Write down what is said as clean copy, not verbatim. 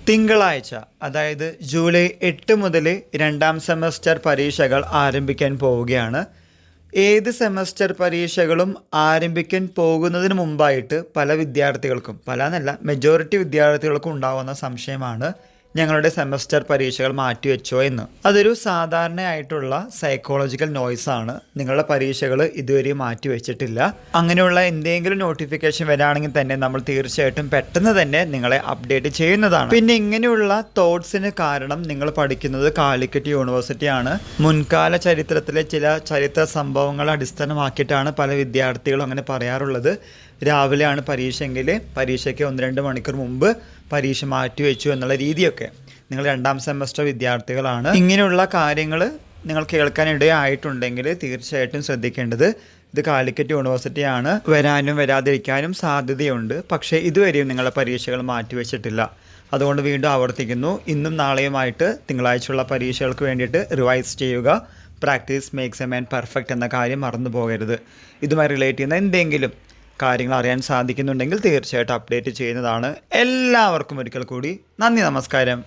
തിങ്കളാഴ്ച അതായത് ജൂലൈ 8 മുതൽ രണ്ടാം സെമസ്റ്റർ പരീക്ഷകൾ ആരംഭിക്കാൻ പോവുകയാണ്. ഏത് സെമസ്റ്റർ പരീക്ഷകളും ആരംഭിക്കാൻ പോകുന്നതിന് മുമ്പായിട്ട് പല വിദ്യാർത്ഥികൾക്കും, പല എന്നല്ല മെജോറിറ്റി വിദ്യാർത്ഥികൾക്കും ഉണ്ടാകുന്ന സംശയമാണ് ഞങ്ങളുടെ സെമസ്റ്റർ പരീക്ഷകൾ മാറ്റിവെച്ചോ എന്ന്. അതൊരു സാധാരണയായിട്ടുള്ള സൈക്കോളജിക്കൽ നോയ്സാണ്. നിങ്ങളുടെ പരീക്ഷകൾ ഇതുവരെ മാറ്റിവെച്ചിട്ടില്ല. അങ്ങനെയുള്ള എന്തെങ്കിലും നോട്ടിഫിക്കേഷൻ വരാണെങ്കിൽ തന്നെ നമ്മൾ തീർച്ചയായിട്ടും പെട്ടെന്ന് തന്നെ നിങ്ങളെ അപ്ഡേറ്റ് ചെയ്യുന്നതാണ്. പിന്നെ ഇങ്ങനെയുള്ള തോട്ട്സിന് കാരണം നിങ്ങൾ പഠിക്കുന്നത് കാലിക്കറ്റ് യൂണിവേഴ്സിറ്റിയാണ്. മുൻകാല ചരിത്രത്തിലെ ചില ചരിത്ര സംഭവങ്ങൾ അടിസ്ഥാനമാക്കിയിട്ടാണ് പല വിദ്യാർത്ഥികളും അങ്ങനെ പറയാറുള്ളത്. രാവിലെയാണ് പരീക്ഷയെങ്കിൽ പരീക്ഷയ്ക്ക് 1-2 മണിക്കൂർ മുമ്പ് പരീക്ഷ മാറ്റിവെച്ചു എന്നുള്ള രീതിയൊക്കെ. നിങ്ങൾ രണ്ടാം സെമസ്റ്റർ വിദ്യാർത്ഥികളാണ്. ഇങ്ങനെയുള്ള കാര്യങ്ങൾ നിങ്ങൾ കേൾക്കാനിടയായിട്ടുണ്ടെങ്കിൽ തീർച്ചയായിട്ടും ശ്രദ്ധിക്കേണ്ടത് ഇത് കാലിക്കറ്റ് യൂണിവേഴ്സിറ്റിയാണ്. വരാനും വരാതിരിക്കാനും സാധ്യതയുണ്ട്. പക്ഷേ ഇതുവരെയും നിങ്ങളുടെ പരീക്ഷകൾ മാറ്റിവെച്ചിട്ടില്ല. അതുകൊണ്ട് വീണ്ടും ആവർത്തിക്കുന്നു, ഇന്നും നാളെയുമായിട്ട് തിങ്കളാഴ്ചയുള്ള പരീക്ഷകൾക്ക് വേണ്ടിയിട്ട് റിവൈസ് ചെയ്യുക. Practice makes a man perfect എന്ന കാര്യം മറന്നു പോകരുത്. ഇതുമായി റിലേറ്റ് ചെയ്യുന്ന എന്തെങ്കിലും കാര്യങ്ങൾ അറിയാൻ സാധിക്കുന്നുണ്ടെങ്കിൽ തീർച്ചയായിട്ടും അപ്ഡേറ്റ് ചെയ്യുന്നതാണ്. എല്ലാവർക്കും ഒരിക്കൽ കൂടി നന്ദി, നമസ്കാരം.